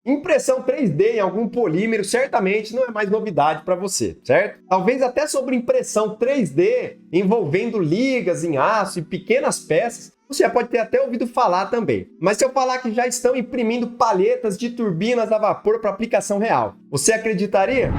Impressão 3D em algum polímero certamente não é mais novidade para você, certo? Talvez até sobre impressão 3D envolvendo ligas em aço e pequenas peças, você já pode ter até ouvido falar também. Mas se eu falar que já estão imprimindo palhetas de turbinas a vapor para aplicação real, você acreditaria?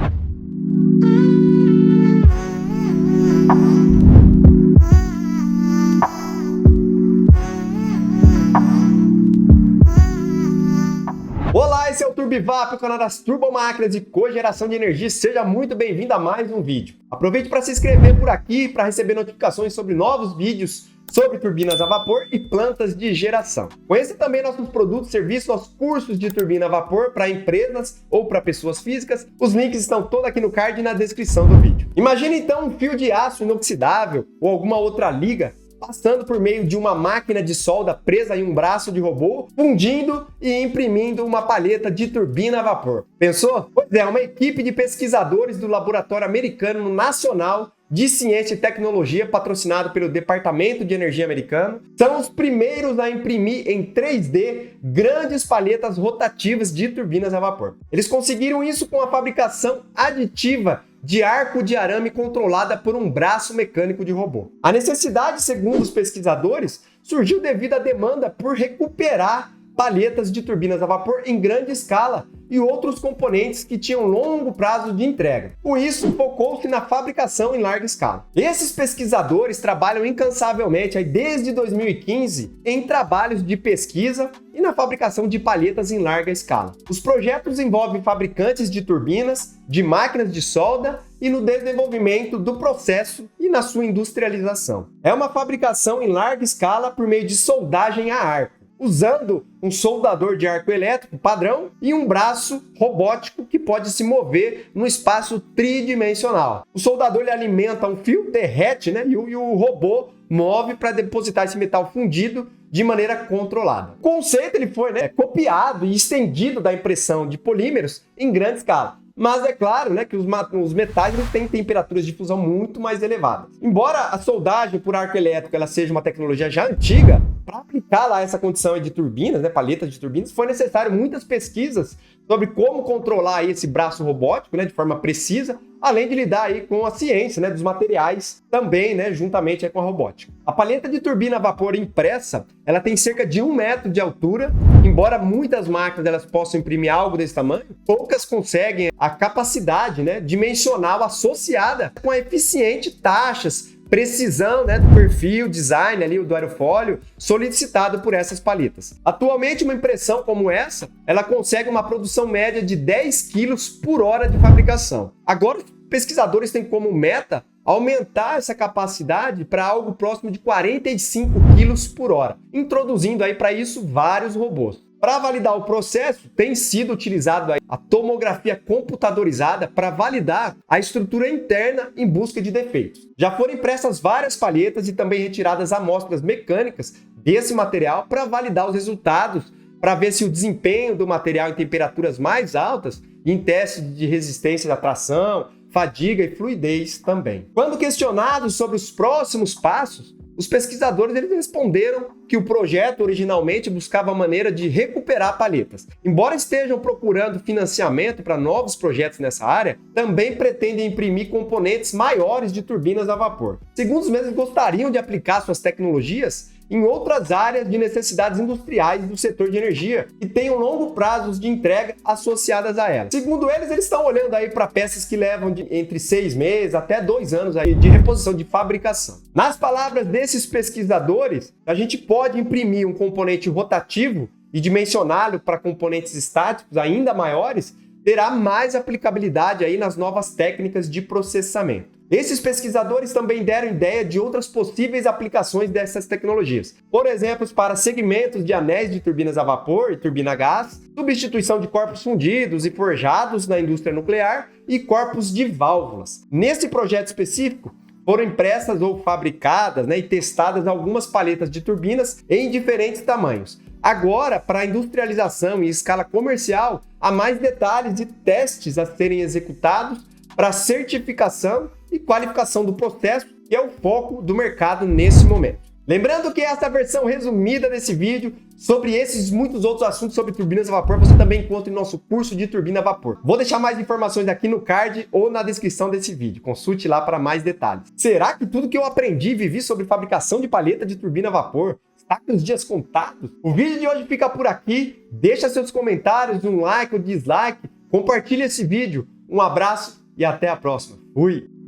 Olá, esse é o TurbiVap, o canal das turbomáquinas de cogeração de energia. Seja muito bem-vindo a mais um vídeo. Aproveite para se inscrever por aqui para receber notificações sobre novos vídeos sobre turbinas a vapor e plantas de geração. Conheça também nossos produtos e serviços, nossos cursos de turbina a vapor para empresas ou para pessoas físicas. Os links estão todos aqui no card e na descrição do vídeo. Imagine então um fio de aço inoxidável ou alguma outra liga passando por meio de uma máquina de solda presa em um braço de robô, fundindo e imprimindo uma palheta de turbina a vapor. Pensou? Pois é, uma equipe de pesquisadores do Laboratório Americano Nacional de Ciência e Tecnologia, patrocinado pelo Departamento de Energia americano, são os primeiros a imprimir em 3D grandes palhetas rotativas de turbinas a vapor. Eles conseguiram isso com a fabricação aditiva de arco de arame controlada por um braço mecânico de robô. A necessidade, segundo os pesquisadores, surgiu devido à demanda por recuperar palhetas de turbinas a vapor em grande escala e outros componentes que tinham longo prazo de entrega. Com isso, focou-se na fabricação em larga escala. Esses pesquisadores trabalham incansavelmente desde 2015 em trabalhos de pesquisa e na fabricação de palhetas em larga escala. Os projetos envolvem fabricantes de turbinas, de máquinas de solda e no desenvolvimento do processo e na sua industrialização. É uma fabricação em larga escala por meio de soldagem a arco, usando um soldador de arco elétrico padrão e um braço robótico que pode se mover no espaço tridimensional. O soldador ele alimenta um fio, derrete, né? E o robô move para depositar esse metal fundido de maneira controlada. O conceito ele foi copiado e estendido da impressão de polímeros em grande escala. Mas é claro, que os metais têm temperaturas de fusão muito mais elevadas. Embora a soldagem por arco elétrico ela seja uma tecnologia já antiga, para aplicar lá essa condição de turbinas, palhetas de turbinas, foi necessário muitas pesquisas sobre como controlar esse braço robótico de forma precisa, além de lidar aí com a ciência dos materiais também, juntamente com a robótica. A palheta de turbina a vapor impressa, ela tem cerca de 1 metro de altura. Embora muitas máquinas elas possam imprimir algo desse tamanho, poucas conseguem a capacidade dimensional associada com a eficiente taxas, precisão do perfil, design ali do aerofólio solicitado por essas palhetas. Atualmente, uma impressão como essa, ela consegue uma produção média de 10 quilos por hora de fabricação. Agora, os pesquisadores têm como meta aumentar essa capacidade para algo próximo de 45 quilos por hora, introduzindo aí para isso vários robôs. Para validar o processo, tem sido utilizado a tomografia computadorizada para validar a estrutura interna em busca de defeitos. Já foram impressas várias palhetas e também retiradas amostras mecânicas desse material para validar os resultados, para ver se o desempenho do material em temperaturas mais altas, em testes de resistência à tração, fadiga e fluidez também. Quando questionados sobre os próximos passos, os pesquisadores eles responderam que o projeto originalmente buscava a maneira de recuperar palhetas. Embora estejam procurando financiamento para novos projetos nessa área, também pretendem imprimir componentes maiores de turbinas a vapor. Segundo os mesmos, gostariam de aplicar suas tecnologias em outras áreas de necessidades industriais do setor de energia que tenham longo prazos de entrega associadas a elas. Segundo eles estão olhando aí para peças que levam entre 6 meses até 2 anos aí de reposição de fabricação. Nas palavras desses pesquisadores, a gente pode imprimir um componente rotativo e dimensioná-lo para componentes estáticos ainda maiores, terá mais aplicabilidade aí nas novas técnicas de processamento. Esses pesquisadores também deram ideia de outras possíveis aplicações dessas tecnologias. Por exemplo, para segmentos de anéis de turbinas a vapor e turbina a gás, substituição de corpos fundidos e forjados na indústria nuclear e corpos de válvulas. Nesse projeto específico, foram impressas ou fabricadas e testadas algumas palhetas de turbinas em diferentes tamanhos. Agora, para a industrialização e escala comercial, há mais detalhes e testes a serem executados para certificação e qualificação do processo, que é o foco do mercado nesse momento. Lembrando que essa é a versão resumida desse vídeo. Sobre esses e muitos outros assuntos sobre turbinas a vapor, você também encontra em nosso curso de turbina a vapor. Vou deixar mais informações aqui no card ou na descrição desse vídeo. Consulte lá para mais detalhes. Será que tudo que eu aprendi e vivi sobre fabricação de palheta de turbina a vapor está com os dias contados? O vídeo de hoje fica por aqui. Deixa seus comentários, um like ou dislike. Compartilhe esse vídeo. Um abraço e até a próxima. Fui!